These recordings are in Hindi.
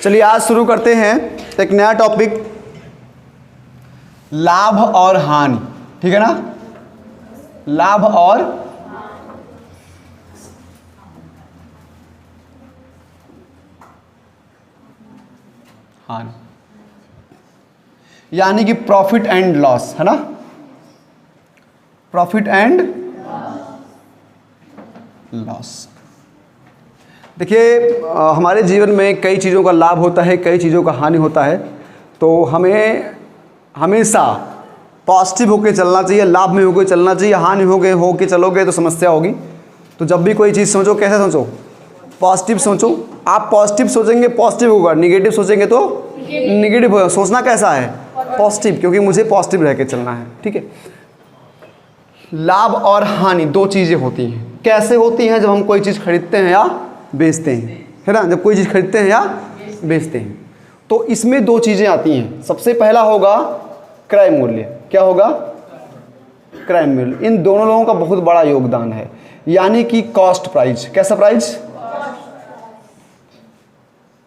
चलिए आज शुरू करते हैं एक नया टॉपिक, लाभ और हानि। ठीक है ना, लाभ और हानि, यानी कि प्रॉफिट एंड लॉस, है ना, प्रॉफिट एंड लॉस। देखिए हमारे जीवन में कई चीज़ों का लाभ होता है, कई चीज़ों का हानि होता है, तो हमें हमेशा पॉजिटिव होकर चलना चाहिए, लाभ में होकर चलना चाहिए। हानि होके चलोगे तो समस्या होगी। तो जब भी कोई चीज़ सोचो, कैसे सोचो? पॉजिटिव सोचो। आप पॉजिटिव सोचेंगे पॉजिटिव होगा, निगेटिव सोचेंगे तो निगेटिव होगा। सोचना कैसा है? पॉजिटिव, क्योंकि मुझे पॉजिटिव रह के चलना है। ठीक है। लाभ और हानि दो चीज़ें होती हैं। कैसे होती हैं? जब हम कोई चीज़ खरीदते हैं या बेचते हैं, है ना, जब कोई चीज़ खरीदते हैं या बेचते हैं तो इसमें दो चीज़ें आती हैं। सबसे पहला होगा क्रय मूल्य। क्या होगा? क्रय मूल्य। इन दोनों लोगों का बहुत बड़ा योगदान है, यानी कि कॉस्ट प्राइस। कैसा प्राइस?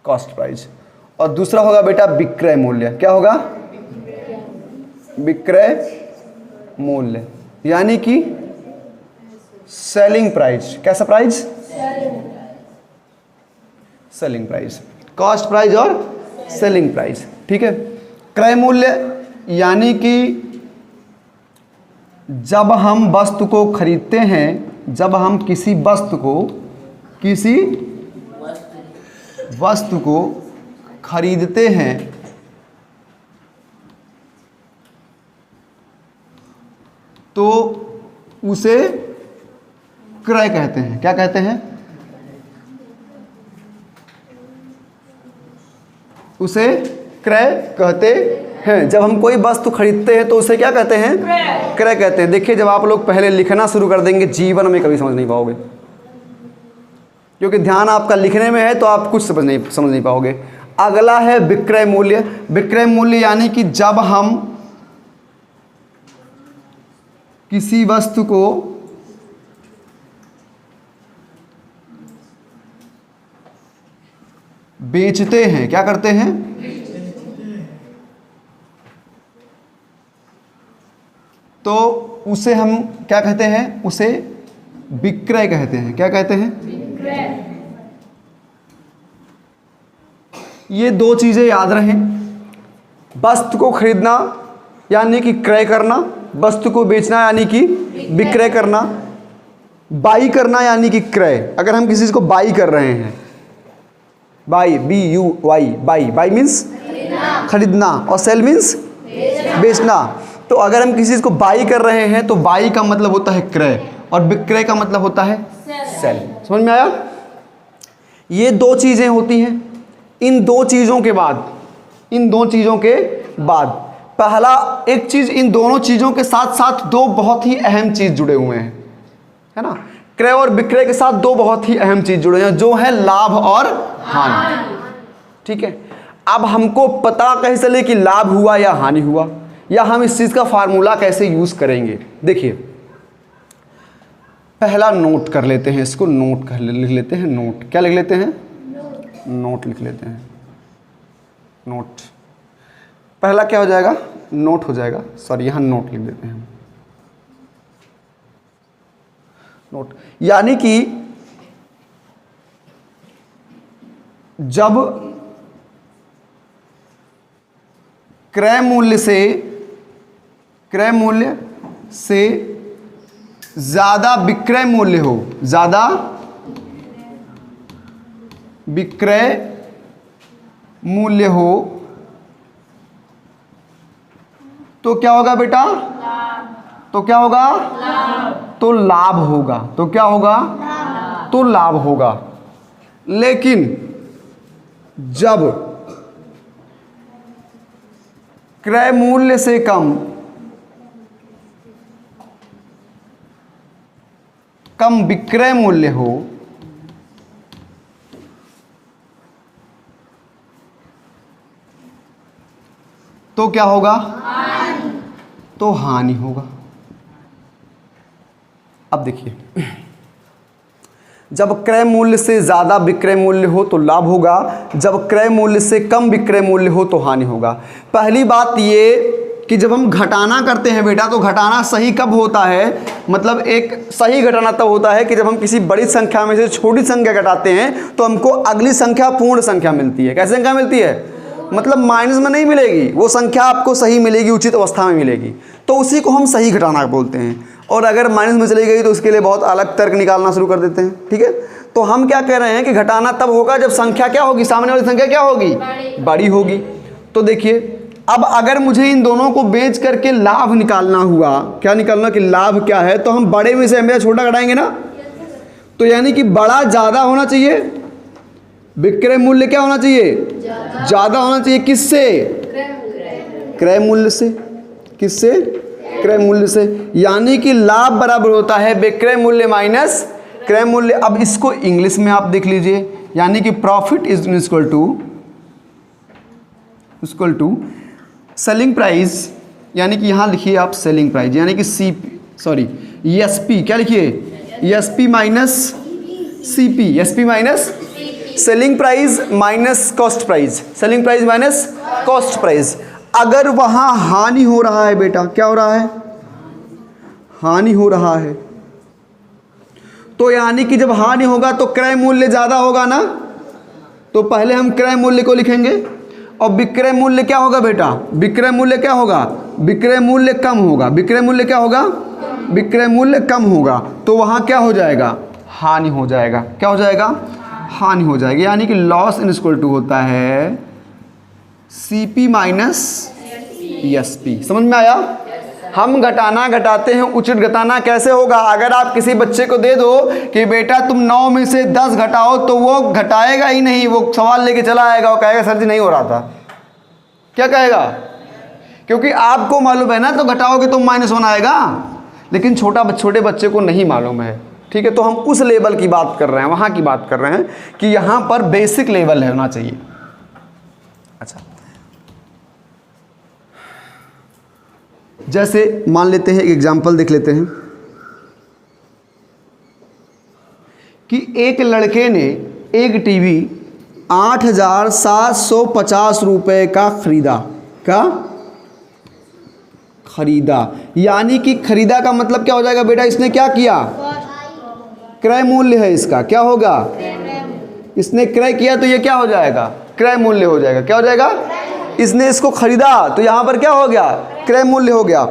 Cost price. और दूसरा होगा बेटा विक्रय मूल्य। क्या होगा? विक्रय मूल्य, यानी कि सेलिंग प्राइस। कैसा price? Selling price. Cost price और सेलिंग प्राइस। ठीक है। क्रय मूल्य यानी कि जब हम वस्तु को खरीदते हैं, जब हम किसी वस्तु को खरीदते हैं तो उसे क्रय कहते हैं। क्या कहते हैं? उसे क्रय कहते हैं। जब हम कोई वस्तु खरीदते हैं तो उसे क्या कहते हैं? क्रय कहते हैं। देखिए जब आप लोग पहले लिखना शुरू कर देंगे, जीवन में कभी समझ नहीं पाओगे, क्योंकि ध्यान आपका लिखने में है तो आप कुछ समझ नहीं पाओगे। अगला है विक्रय मूल्य। विक्रय मूल्य यानी कि जब हम किसी वस्तु को बेचते हैं। क्या करते हैं? तो उसे हम क्या कहते हैं? उसे विक्रय कहते हैं। क्या कहते हैं? विक्रय। ये दो चीजें याद रहें। वस्तु को खरीदना यानी कि क्रय करना, वस्तु को बेचना यानी कि विक्रय करना, बाई करना यानी कि क्रय। अगर हम किसी चीज को बाई कर रहे हैं, बाई, BUY, बाई मीन्स खरीदना और सेल मीन्स बेचना। तो अगर हम किसी चीज को बाई कर रहे हैं तो बाई का मतलब होता है क्रय और विक्रय का मतलब होता है सेल। समझ में आया? ये दो चीजें होती हैं। इन दो चीजों के बाद पहला एक चीज, इन दोनों चीजों के साथ साथ दो बहुत ही अहम चीज जुड़े हुए हैं, है ना। क्रय और विक्रय के साथ दो बहुत ही अहम चीज जुड़े हैं, जो है लाभ और हानि। ठीक है। अब हमको पता कैसे चले कि लाभ हुआ या हानि हुआ, या हम इस चीज का फार्मूला कैसे यूज करेंगे? देखिए पहला नोट कर लेते हैं, इसको लिख लेते हैं। नोट क्या लिख लेते हैं? नोट लिख लेते हैं। नोट पहला क्या हो जाएगा? नोट हो जाएगा। सॉरी, यहां नोट लिख देते हैं। नोट यानी कि जब क्रय मूल्य से ज्यादा विक्रय मूल्य हो, ज्यादा विक्रय मूल्य हो तो क्या होगा बेटा? तो क्या होगा? तो लाभ होगा। तो क्या होगा? तो लाभ होगा। लेकिन जब क्रय मूल्य से कम विक्रय मूल्य हो तो क्या होगा? तो हानि होगा। अब देखिए जब क्रय मूल्य से ज़्यादा विक्रय मूल्य हो तो लाभ होगा, जब क्रय मूल्य से कम विक्रय मूल्य हो तो हानि होगा। पहली बात ये कि जब हम घटाना करते हैं बेटा, तो घटाना सही कब होता है, मतलब एक सही घटाना तब होता है कि जब हम किसी बड़ी संख्या में से छोटी संख्या घटाते हैं तो हमको अगली संख्या पूर्ण संख्या मिलती है। कैसे संख्या मिलती है, मतलब माइनस में नहीं मिलेगी, वो संख्या आपको सही मिलेगी, उचित अवस्था में मिलेगी, तो उसी को हम सही घटाना बोलते हैं। और अगर माइनस में चली गई तो उसके लिए बहुत अलग तर्क निकालना शुरू कर देते हैं। ठीक है, तो हम क्या कह रहे हैं कि घटाना तब होगा जब संख्या क्या होगी, सामने वाली संख्या क्या होगी, बड़ी होगी। तो देखिए, अब अगर मुझे इन दोनों को बेच करके लाभ निकालना हुआ, क्या निकालना कि लाभ क्या है, तो हम बड़े में से हमेशा छोटा घटाएंगे ना, तो यानी कि बड़ा ज़्यादा होना चाहिए, विक्रय मूल्य क्या होना चाहिए, ज़्यादा होना चाहिए। किससे, क्रय मूल्य से। किससे, क्रय मूल्य से। यानी कि लाभ बराबर होता है विक्रय मूल्य माइनस क्रय मूल्य। अब इसको इंग्लिश में आप देख लीजिए, यानी कि profit is equal to selling price, यानी कि यहाँ लिखिए आप सेलिंग प्राइस, यानी कि एसपी, क्या लिखिए, SP minus CP, SP minus selling price minus cost price, selling price minus cost price. अगर वहाँ हानि हो रहा है बेटा, क्या हो रहा है, हानि हो रहा है, तो यानी कि जब हानि होगा तो क्रय मूल्य ज़्यादा होगा ना, तो पहले हम क्रय मूल्य को लिखेंगे, और विक्रय मूल्य क्या होगा बेटा, विक्रय मूल्य क्या होगा, विक्रय मूल्य कम होगा, विक्रय मूल्य क्या होगा, विक्रय मूल्य कम होगा, तो वहाँ क्या हो जाएगा, हानि हो जाएगा। क्या हो जाएगा, हानि हो जाएगी। यानी कि लॉस इन इक्वल टू होता है सीपी माइनस एसपी। समझ में आया। हम घटाना घटाते हैं, उचित घटाना कैसे होगा, अगर आप किसी बच्चे को दे दो कि बेटा तुम 9 में से 10 घटाओ, तो वो घटाएगा ही नहीं, वो सवाल लेके चला आएगा, वो कहेगा सर जी नहीं हो रहा था। क्या कहेगा, क्योंकि आपको मालूम है ना, तो घटाओगे तो -1 आएगा, लेकिन छोटे बच्चे को नहीं मालूम है। ठीक है, तो हम उस लेवल की बात कर रहे हैं, वहाँ की बात कर रहे हैं कि यहाँ पर बेसिक लेवल होना चाहिए। अच्छा, जैसे मान लेते हैं, एक एग्जाम्पल देख लेते हैं कि एक लड़के ने एक टीवी 8,750 रुपये का खरीदा। यानी कि खरीदा का मतलब क्या हो जाएगा बेटा, इसने क्या किया, क्रय मूल्य है इसका, क्या होगा, इसने क्रय किया तो ये क्या हो जाएगा, क्रय मूल्य हो जाएगा। क्या हो जाएगा, इसने इसको खरीदा तो यहाँ पर क्या हो गया, क्रय मूल्य हो गया।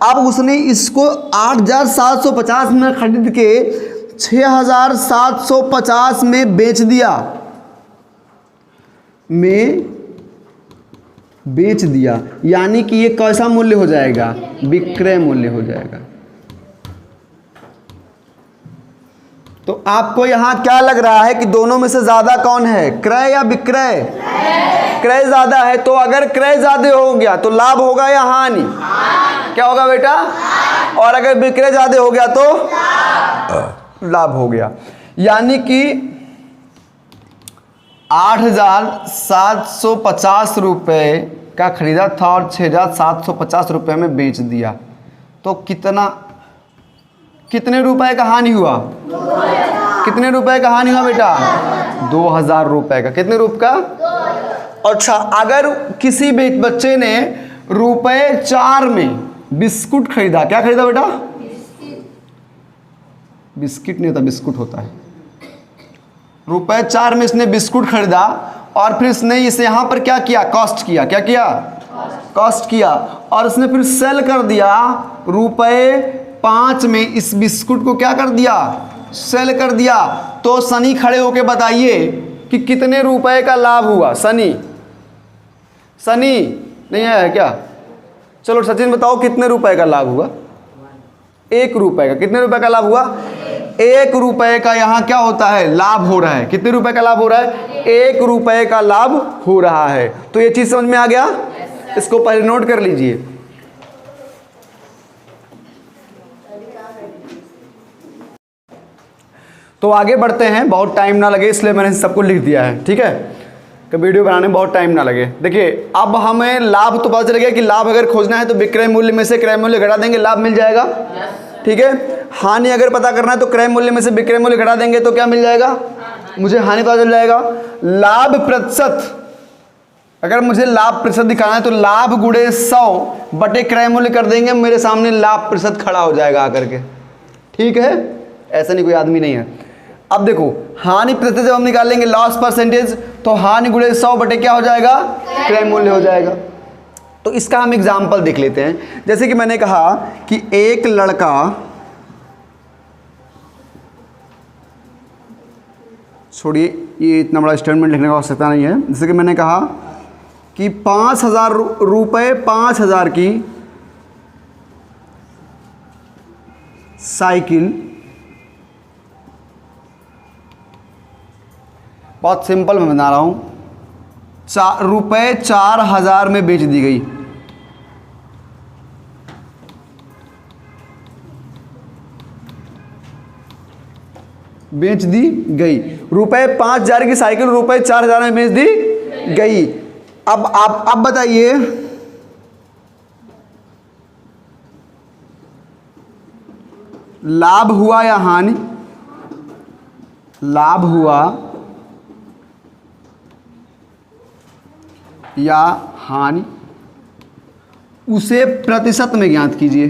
अब उसने इसको 8,750 में खरीद के 6,750 में बेच दिया, यानी कि ये कैसा मूल्य हो जाएगा, विक्रय मूल्य हो जाएगा। तो आपको यहाँ क्या लग रहा है कि दोनों में से ज्यादा कौन है, क्रय या विक्रय, क्रय ज्यादा है। तो अगर क्रय ज्यादा हो गया तो लाभ होगा या हानि, क्या होगा बेटा, और अगर विक्रय ज्यादा हो गया तो लाभ हो गया। यानी कि 8,750 रुपये का खरीदा था और 6,750 रुपये में बेच दिया, तो कितने रुपए का हानि हुआ, कितने रुपए का हानि हुआ बेटा, 2,000 रुपये का। कितने रुपये का। अच्छा, अगर किसी बच्चे ने ₹4 में बिस्कुट खरीदा, क्या खरीदा बेटा, बिस्किट नहीं होता, बिस्कुट होता है। ₹4 में इसने बिस्कुट खरीदा और फिर इसने इसे यहाँ पर क्या किया, कॉस्ट किया। क्या किया, कॉस्ट किया, और इसने फिर सेल कर दिया ₹5 में। इस बिस्कुट को क्या कर दिया, सेल कर दिया। तो सनी खड़े होके बताइए कि कितने रुपए का लाभ हुआ। सनी नहीं आया क्या, चलो सचिन बताओ कितने रुपए का लाभ हुआ, 1 रुपए का। कितने रुपए का लाभ हुआ, 1 रुपए का यहाँ क्या होता है, लाभ हो रहा है। कितने रुपए का लाभ हो रहा है, 1 रुपए का लाभ हो रहा है। तो ये चीज समझ में आ गया, इसको पहले नोट कर लीजिए। तो आगे बढ़ते हैं, बहुत टाइम ना लगे इसलिए मैंने सबको लिख दिया है, ठीक है, कि वीडियो बनाने में बहुत टाइम ना लगे। देखिए, अब हमें लाभ तो पता चल गया कि लाभ अगर खोजना है तो विक्रय मूल्य में से क्रय मूल्य घटा देंगे, लाभ मिल जाएगा। ठीक है। हानि अगर पता करना है तो क्रय मूल्य में से विक्रय मूल्य घटा देंगे तो क्या मिल जाएगा, मुझे हानि पता चल जाएगा। लाभ प्रतिशत, अगर मुझे लाभ प्रतिशत दिखाना है तो लाभ गुणे 100 बटे क्रय मूल्य कर देंगे, मेरे सामने लाभ प्रतिशत खड़ा हो जाएगा आकर के, ठीक है। ऐसा नहीं कोई आदमी नहीं है। अब देखो हानि प्रतिशत जब हम निकालेंगे लॉस परसेंटेज, तो हानि गुणे 100 बटे क्या हो जाएगा, क्रय मूल्य हो जाएगा। तो इसका हम एग्जाम्पल देख लेते हैं। जैसे कि मैंने कहा कि एक लड़का छोड़िए, ये इतना बड़ा स्टेटमेंट लिखने का आवश्यकता नहीं है। जैसे कि मैंने कहा कि 5,000 रुपये 5,000 की साइकिल, बहुत सिंपल मैं बना रहा हूँ, रुपये 4,000 में बेच दी गई। बेच दी गई, रुपये 5,000 की साइकिल रुपये 4,000 में बेच दी गई। अब बताइए लाभ हुआ या हानि, लाभ हुआ या हानि, उसे प्रतिशत में ज्ञात कीजिए।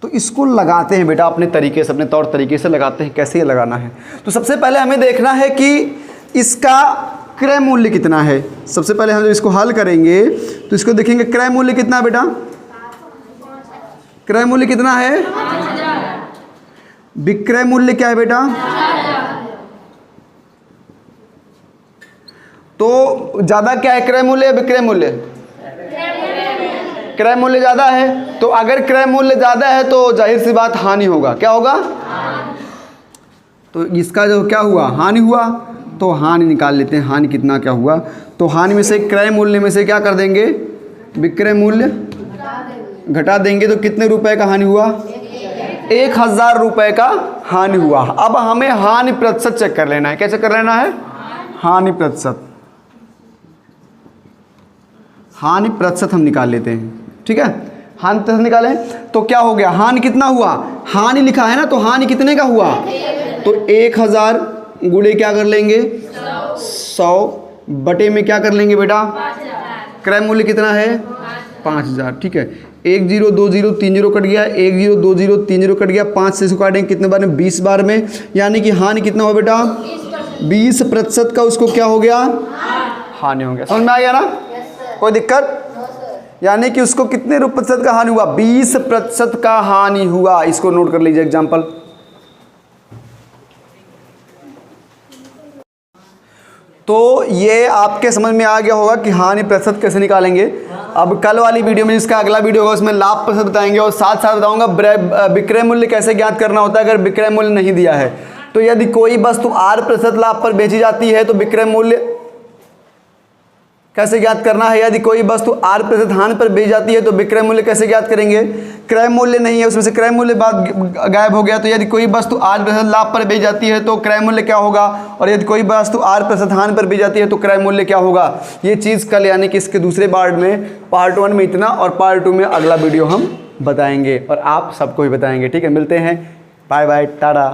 तो इसको लगाते हैं बेटा अपने तरीके से, अपने तौर तरीके से लगाते हैं। कैसे ये लगाना है, तो सबसे पहले हमें देखना है कि इसका क्रय मूल्य कितना है। सबसे पहले हम जब इसको हल करेंगे तो इसको देखेंगे क्रय मूल्य कितना है बेटा, क्रय मूल्य कितना है, विक्रय मूल्य क्या है बेटा, तो ज्यादा क्या है, क्रय मूल्य या विक्रय मूल्य, क्रय मूल्य ज़्यादा है। तो अगर क्रय मूल्य ज़्यादा है तो जाहिर सी बात हानि होगा, क्या होगा, तो इसका जो क्या हुआ, हानि हुआ, तो हानि निकाल लेते हैं। हानि कितना क्या हुआ, तो हानि में से क्रय मूल्य में से क्या कर देंगे, विक्रय मूल्य घटा देंगे, तो कितने रुपए का हानि हुआ, 1,000 रुपये का हानि हुआ। अब हमें हानि प्रतिशत चेक कर लेना है। क्या चेक कर लेना है, हानि प्रतिशत, हानि प्रतिशत हम निकाल लेते हैं, ठीक है। हानि प्रतिशत निकालें तो क्या हो गया, हानि कितना हुआ, हानि लिखा है ना, तो हानि कितने का हुआ, तो 1,000 गुणे क्या कर लेंगे 100 बटे में क्या कर लेंगे बेटा, क्रय मूल्य कितना है 5,000, ठीक है। 1 0 2 0 3 0 कट गया, 1 0 2 0 3 0 कट गया, 5 से इसको काटेंगे कितने बार में, 20 बार में, यानी कि हानि कितना हुआ बेटा 20% का उसको क्या हो गया, हानि हो गया। समझ में आ गया ना, कोई दिक्कत, यानी कि उसको कितने प्रतिशत का हानि हुआ, 20% का हानि हुआ। इसको नोट कर लीजिए एग्जाम्पल। तो ये आपके समझ में आ गया होगा कि हानि प्रतिशत कैसे निकालेंगे। अब कल वाली वीडियो में, जिसका अगला वीडियो होगा, उसमें लाभ प्रतिशत बताएंगे और साथ साथ बताऊंगा विक्रय मूल्य कैसे ज्ञात करना होता है अगर विक्रय मूल्य नहीं दिया है। तो यदि कोई वस्तु 8% लाभ पर बेची जाती है तो विक्रय मूल्य कैसे ज्ञात करना है, यदि कोई वस्तु 8% हानि पर बेची जाती है तो विक्रय मूल्य कैसे ज्ञात करेंगे। क्रय मूल्य नहीं है, उसमें से क्रय मूल्य बाद गायब हो गया। तो यदि कोई वस्तु 8% लाभ पर बेची जाती है तो क्रय मूल्य क्या होगा, और यदि कोई वस्तु 8% हानि पर बेची जाती है तो क्रय मूल्य क्या होगा। ये चीज़ कल यानी कि इसके दूसरे पार्ट में, पार्ट 1 में इतना और पार्ट 2 में अगला वीडियो हम बताएंगे और आप सबको भी बताएंगे, ठीक है। मिलते हैं, बाय बाय, टाटा।